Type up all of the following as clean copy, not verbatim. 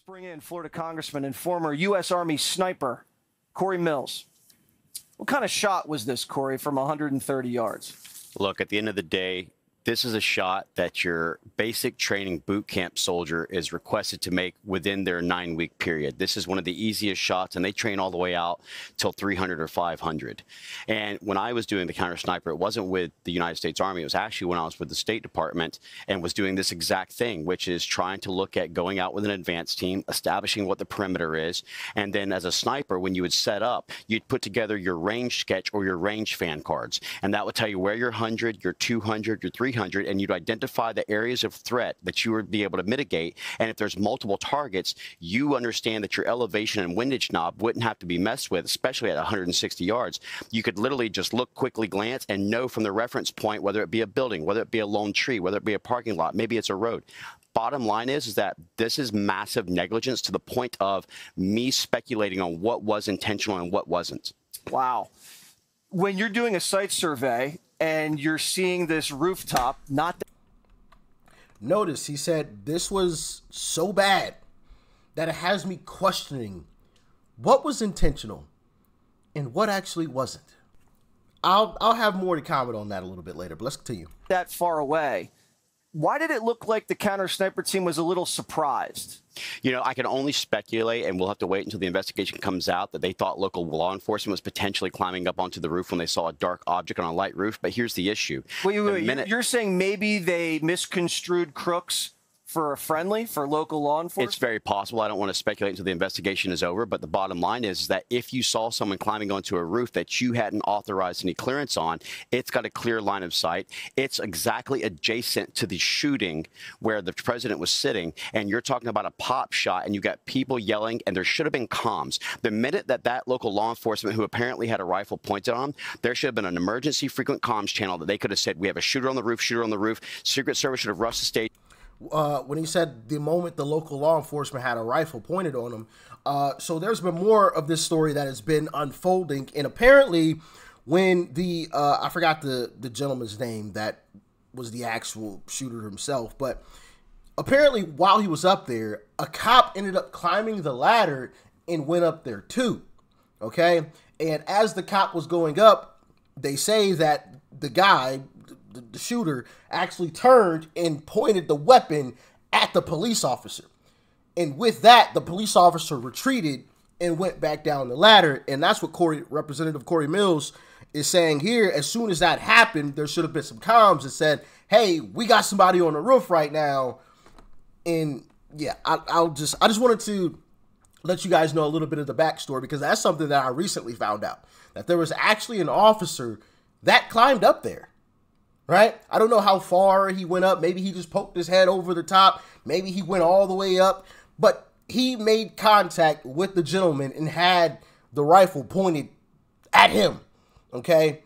bring in Florida Congressman and former U.S. Army sniper, Corey Mills. What kind of shot was this, Corey, from 130 yards? Look, at the end of the day, this is a shot that your basic training boot camp soldier is requested to make within their 9-week period. This is one of the easiest shots, and they train all the way out till 300 or 500. And when I was doing the counter sniper, it wasn't with the United States Army. It was actually when I was with the State Department and was doing this exact thing, which is trying to look at going out with an advanced team, establishing what the perimeter is. And then as a sniper, when you would set up, you'd put together your range sketch or your range fan cards. And that would tell you where your 100, your 200, your 300, and you'd identify the areas of threat that you would be able to mitigate. And if there's multiple targets, you understand that your elevation and windage knob wouldn't have to be messed with, especially at 160 yards. You could literally just look, quickly glance, and know from the reference point, whether it be a building, whether it be a lone tree, whether it be a parking lot, maybe it's a road. Bottom line is that this is massive negligence to the point of me speculating on what was intentional and what wasn't. Wow. When you're doing a site survey and you're seeing this rooftop, Notice he said this was so bad that it has me questioning what was intentional and what actually wasn't. I'll have more to comment on that a little bit later, but let's continue. That far away. Why did it look like the counter sniper team was a little surprised? You know, I can only speculate, and we'll have to wait until the investigation comes out, that they thought local law enforcement was potentially climbing up onto the roof when they saw a dark object on a light roof. But here's the issue. Wait, you're saying maybe they misconstrued Crooks for a friendly, for local law enforcement? It's very possible. I don't want to speculate until the investigation is over, but the bottom line is that if you saw someone climbing onto a roof that you hadn't authorized any clearance on, it's got a clear line of sight. It's exactly adjacent to the shooting where the president was sitting, and you're talking about a pop shot, and you've got people yelling, and there should have been comms. The minute that local law enforcement, who apparently had a rifle pointed on, there should have been an emergency frequent comms channel that they could have said, we have a shooter on the roof, shooter on the roof. Secret Service should have rushed the stage. When he said the moment the local law enforcement had a rifle pointed on him. So there's been more of this story that has been unfolding. And apparently when the, I forgot the gentleman's name that was the actual shooter himself, but apparently while he was up there, a cop ended up climbing the ladder and went up there too. Okay. And as the cop was going up, they say that the guy, the shooter, actually turned and pointed the weapon at the police officer. And with that, the police officer retreated and went back down the ladder. And that's what Representative Corey Mills is saying here. As soon as that happened, there should have been some comms that said, hey, we got somebody on the roof right now. And yeah, I just wanted to let you guys know a little bit of the backstory, because that's something that I recently found out, that there was actually an officer that climbed up there. Right? I don't know how far he went up. Maybe he just poked his head over the top. Maybe he went all the way up. But he made contact with the gentleman and had the rifle pointed at him. Okay?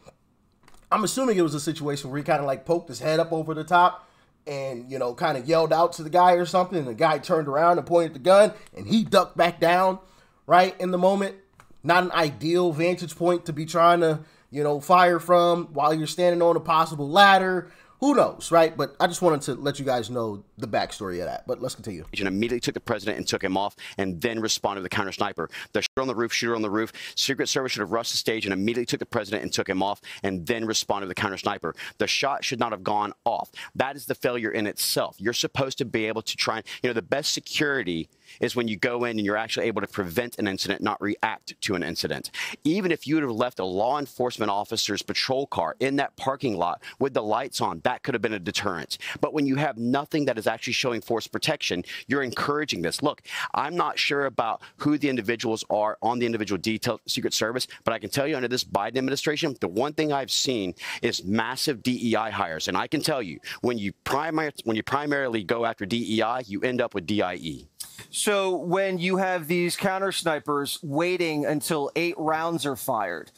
I'm assuming it was a situation where he kind of like poked his head up over the top and, you know, kind of yelled out to the guy or something. And the guy turned around and pointed the gun and he ducked back down right in the moment. Not an ideal vantage point to be trying to, you know, fire from while you're standing on a possible ladder. Who knows, right? But I just wanted to let you guys know the backstory of that. But let's continue. And immediately took the president and took him off, and then responded to the counter sniper. The shooter on the roof. Secret Service should have rushed the stage and immediately took the president and took him off, and then responded to the counter sniper. The shot should not have gone off. That is the failure in itself. You're supposed to be able to try and, you know, the best security is when you go in and you're actually able to prevent an incident, not react to an incident. Even if you would have left a law enforcement officer's patrol car in that parking lot with the lights on, that could have been a deterrent. But when you have nothing that is actually showing force protection, you're encouraging this. Look, I'm not sure about who the individuals are on the individual detail Secret Service, but I can tell you under this Biden administration, the one thing I've seen is massive DEI hires. And I can tell you, when you primarily go after DEI, you end up with DIE. So when you have these counter snipers waiting until 8 rounds are fired,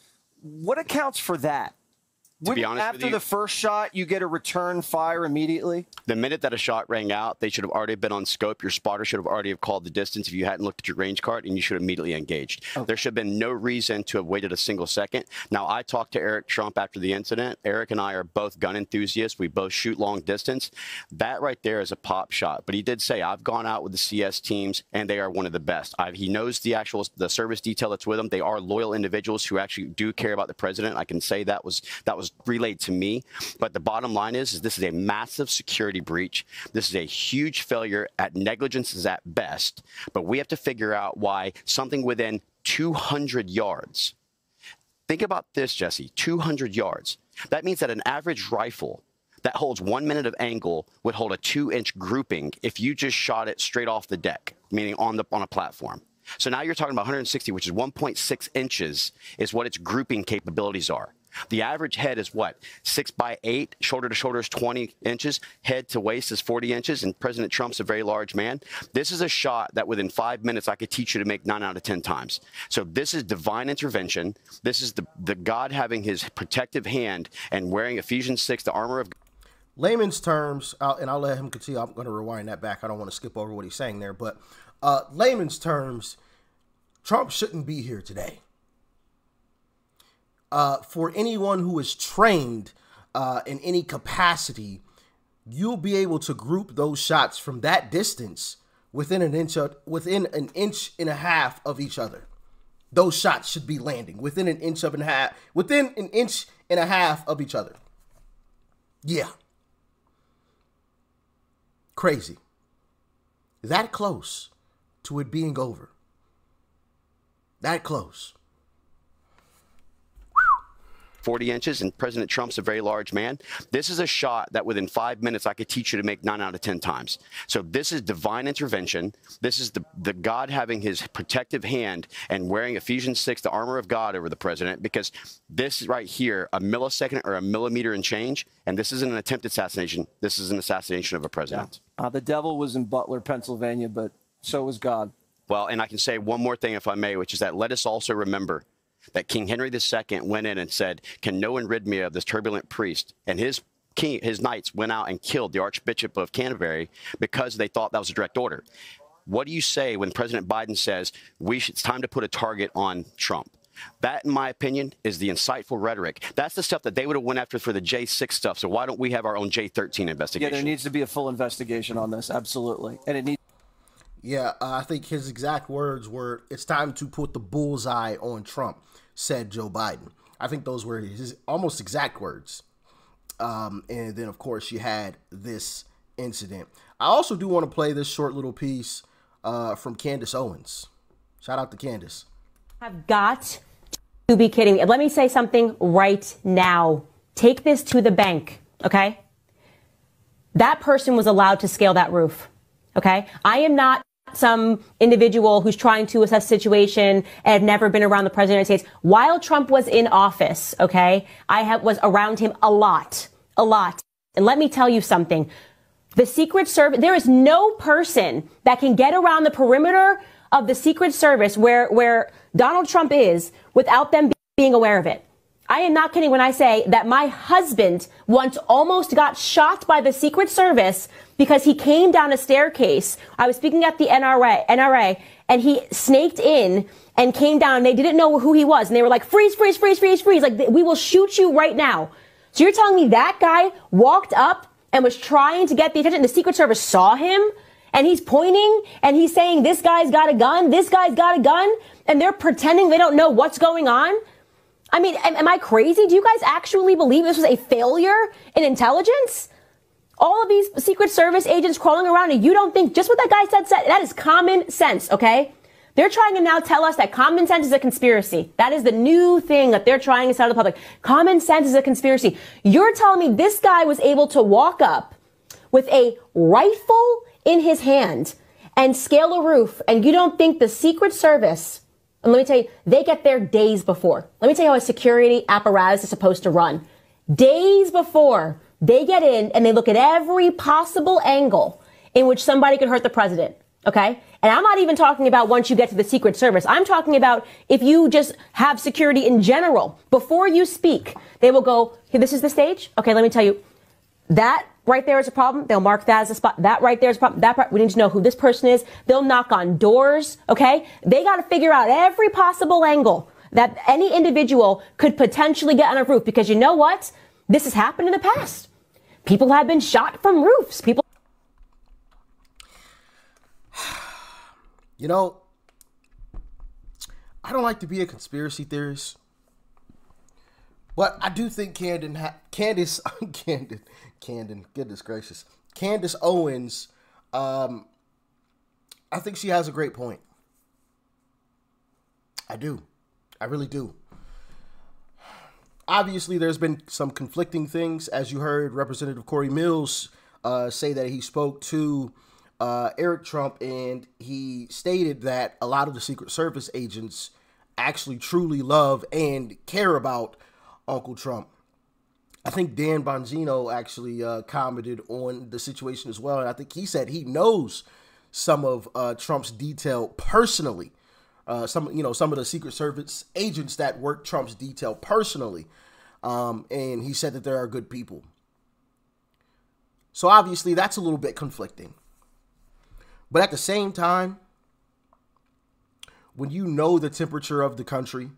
what accounts for that? To be honest with after you, the first shot, you get a return fire immediately? the minute that a shot rang out, they should have already been on scope. Your spotter should have already have called the distance if you hadn't looked at your range card, and you should have immediately engaged. Okay. There should have been no reason to have waited a single second. Now, I talked to Eric Trump after the incident. Eric and I are both gun enthusiasts. We both shoot long distance. That right there is a pop shot. But he did say, I've gone out with the CS teams, and they are one of the best. He knows the service detail that's with them. They are loyal individuals who actually do care about the president. I can say that was relayed to me. But the bottom line is this is a massive security breach. This is a huge failure. At negligence is at best. But we have to figure out why something within 200 yards. Think about this, Jesse, 200 yards. That means that an average rifle that holds 1 minute of angle would hold a 2-inch grouping if you just shot it straight off the deck, meaning on a platform. So now you're talking about 160, which is 1.6 inches is what its grouping capabilities are. The average head is what? 6 by 8, shoulder to shoulder is 20 inches, head to waist is 40 inches, and President Trump's a very large man. This is a shot that within 5 minutes I could teach you to make 9 out of 10 times. So this is divine intervention. This is the God having his protective hand and wearing Ephesians 6, the armor of God. Layman's terms, and I'll let him continue. I'm going to rewind that back. I don't want to skip over what he's saying there. But layman's terms, Trump shouldn't be here today. For anyone who is trained in any capacity, you'll be able to group those shots from that distance within an inch and a half of each other. Those shots should be landing within an inch and a half of each other. Yeah. Crazy. That close to it being over. That close. 40 inches, and President Trump's a very large man. This is a shot that within 5 minutes I could teach you to make 9 out of 10 times. So this is divine intervention. This is the God having his protective hand and wearing Ephesians 6, the armor of God, over the president, because this is right here, a millisecond or a millimeter and change, and this isn't an attempted assassination. This is an assassination of a president. Yeah. The devil was in Butler, Pennsylvania, but so was God. Well, and I can say one more thing, if I may, which is that let us also remember that King Henry II went in and said, can no one rid me of this turbulent priest? And his knights went out and killed the Archbishop of Canterbury because they thought that was a direct order. What do you say when President Biden says it's time to put a target on Trump? That, in my opinion, is the insightful rhetoric. That's the stuff that they would have went after for the J6 stuff. So why don't we have our own J13 investigation? Yeah, there needs to be a full investigation on this. Absolutely. And it needs. Yeah, I think his exact words were, it's time to put the bullseye on Trump, said Joe Biden. I think those were his almost exact words. And then, of course, you had this incident. I also do want to play this short little piece from Candace Owens. Shout out to Candace. I've got to be kidding me. Let me say something right now. Take this to the bank, okay? That person was allowed to scale that roof, okay? I am not some individual who's trying to assess the situation and had never been around the president of the United States. While Trump was in office, okay, was around him a lot. And let me tell you something. The Secret Service, there is no person that can get around the perimeter of the Secret Service where Donald Trump is without them being aware of it. I am not kidding when I say that my husband once almost got shot by the Secret Service because he came down a staircase. I was speaking at the NRA, and he snaked in and came down. And they didn't know who he was. And they were like, freeze, freeze, freeze, freeze, freeze. Like, we will shoot you right now. So you're telling me that guy walked up and was trying to get the attention. The Secret Service saw him, and he's pointing, and he's saying, this guy's got a gun, this guy's got a gun, and they're pretending they don't know what's going on? I mean, am I crazy? Do you guys actually believe this was a failure in intelligence? All of these Secret Service agents crawling around, and you don't think just what that guy said, that is common sense, okay? They're trying to now tell us that common sense is a conspiracy. That is the new thing that they're trying to tell the public. Common sense is a conspiracy. You're telling me this guy was able to walk up with a rifle in his hand and scale a roof, and you don't think the Secret Service, and let me tell you, they get there days before. Let me tell you how a security apparatus is supposed to run. Days before, they get in and they look at every possible angle in which somebody could hurt the president, okay? And I'm not even talking about once you get to the Secret Service. I'm talking about if you just have security in general. Before you speak, they will go, hey, this is the stage. Okay, let me tell you, that right there is a problem. They'll mark that as a spot. That right there is a problem. That part, we need to know who this person is. They'll knock on doors. Okay, they got to figure out every possible angle that any individual could potentially get on a roof, because you know what? This has happened in the past. People have been shot from roofs. People. You know, I don't like to be a conspiracy theorist, but I do think Candace Owens, I think she has a great point. I do. I really do. Obviously, there's been some conflicting things. As you heard Representative Corey Mills say that he spoke to Eric Trump, and he stated that a lot of the Secret Service agents actually truly love and care about Uncle Trump. I think Dan Bongino actually commented on the situation as well, and I think he said he knows some of Trump's detail personally. Some of the Secret Service agents that work Trump's detail personally, and he said that there are good people. So obviously that's a little bit conflicting. But at the same time, when you know the temperature of the country,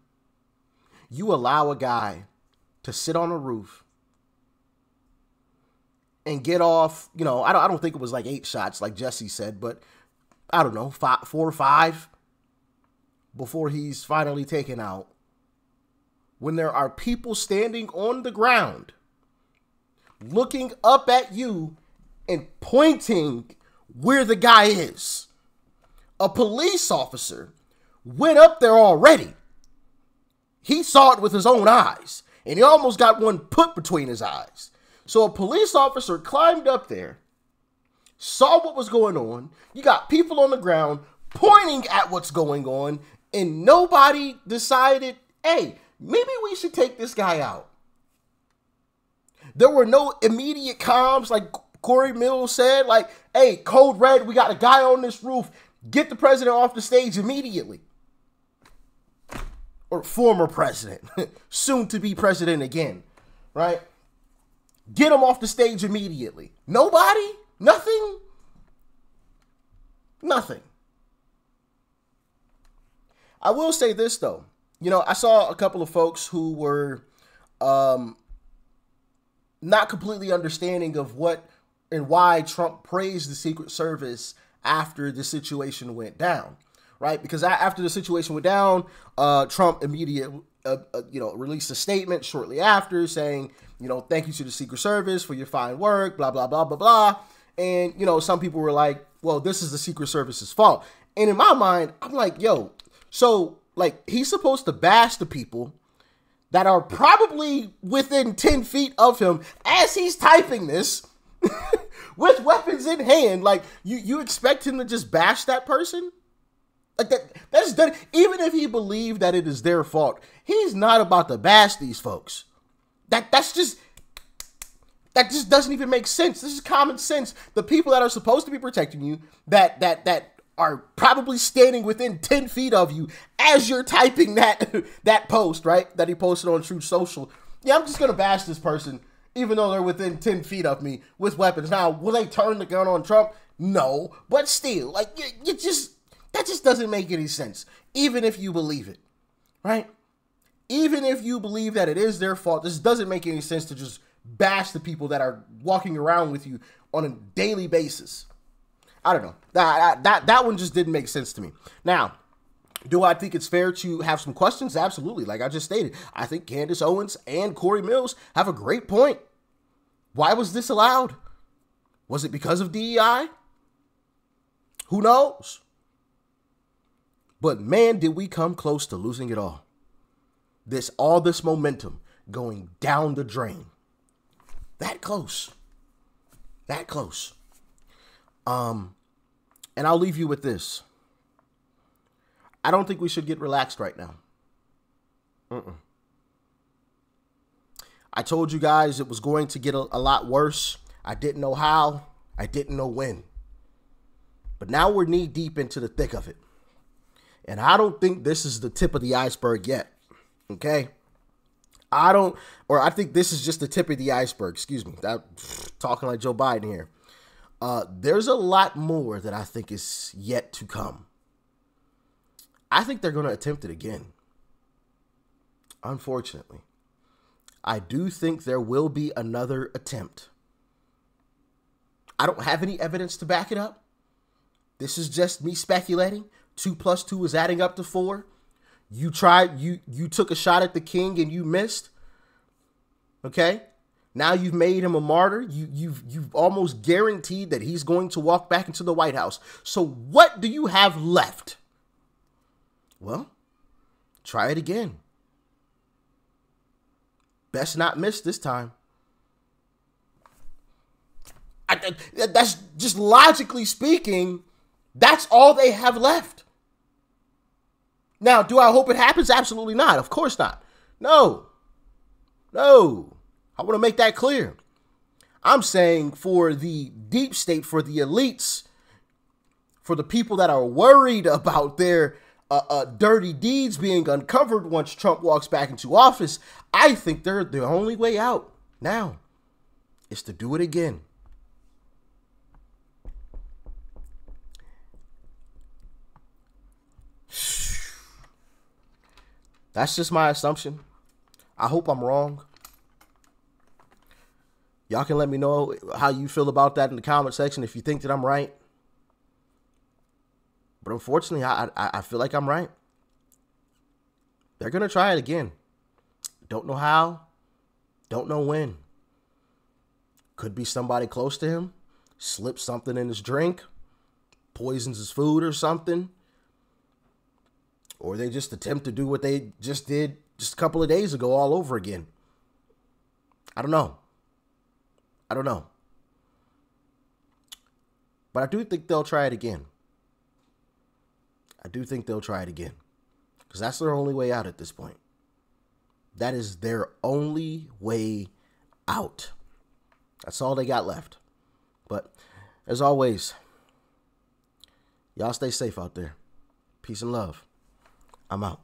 you allow a guy to sit on a roof and get off, I don't think it was like 8 shots like Jesse said, but I don't know, 4 or 5 before he's finally taken out. When there are people standing on the ground looking up at you and pointing where the guy is. A police officer went up there already. He saw it with his own eyes, and he almost got one put between his eyes. So a police officer climbed up there, saw what was going on. You got people on the ground pointing at what's going on, and nobody decided, hey, maybe we should take this guy out. There were no immediate comms like Corey Mills said, like, hey, code red, we got a guy on this roof. Get the president off the stage immediately. Or former president, soon to be president again, right? Get him off the stage immediately. Nobody? Nothing? Nothing. I will say this, though. I saw a couple of folks who were not completely understanding of what and why Trump praised the Secret Service after the situation went down, right? Because after the situation went down, Trump immediately, released a statement shortly after saying, thank you to the Secret Service for your fine work, blah, blah, blah, blah, blah. And, some people were like, well, this is the Secret Service's fault. And in my mind, I'm like, yo, so like he's supposed to bash the people that are probably within 10 feet of him as he's typing this with weapons in hand. Like, you expect him to just bash that person? Like that's done. Even if he believed that it is their fault, he's not about to bash these folks. That just doesn't even make sense. This is common sense. The people that are supposed to be protecting you, that are probably standing within 10 feet of you as you're typing that post, right? That he posted on Truth Social. Yeah, I'm just gonna bash this person, even though they're within 10 feet of me with weapons. Now, will they turn the gun on Trump? No, but still, like that just doesn't make any sense. Even if you believe it, right? Even if you believe that it is their fault, this doesn't make any sense to just bash the people that are walking around with you on a daily basis. I don't know. That one just didn't make sense to me. Now, do I think it's fair to have some questions? Absolutely. Like I just stated, I think Candace Owens and Corey Mills have a great point. Why was this allowed? Was it because of DEI? Who knows? But man, did we come close to losing it all. All this momentum going down the drain. That close. That close. And I'll leave you with this. I don't think we should get relaxed right now. I told you guys it was going to get a lot worse. I didn't know how. I didn't know when. But now we're knee deep into the thick of it. And I don't think this is the tip of the iceberg yet. Okay? I think this is just the tip of the iceberg. Excuse me. Talking like Joe Biden here. There's a lot more that I think is yet to come. I think they're going to attempt it again. Unfortunately. I do think there will be another attempt. I don't have any evidence to back it up. This is just me speculating. 2 + 2 is adding up to 4. You took a shot at the king and you missed. Okay? Now you've made him a martyr. You've almost guaranteed that he's going to walk back into the White House. So what do you have left? Well, try it again. Best not miss this time. That's just logically speaking, that's all they have left. Now, do I hope it happens? Absolutely not. Of course not. No. I want to make that clear. I'm saying for the deep state, for the elites, for the people that are worried about their dirty deeds being uncovered once Trump walks back into office, I think they're the only way out now is to do it again. That's just my assumption. I hope I'm wrong. Y'all can let me know how you feel about that in the comment section if you think that I'm right. But unfortunately, I feel like I'm right. They're going to try it again. Don't know how. Don't know when. Could be somebody close to him. Slips something in his drink. Poisons his food or something. Or they just attempt to do what they just did just a couple of days ago all over again. I don't know. But I do think they'll try it again. Because that's their only way out at this point. That is their only way out. That's all they got left. But as always, y'all stay safe out there. Peace and love. I'm out.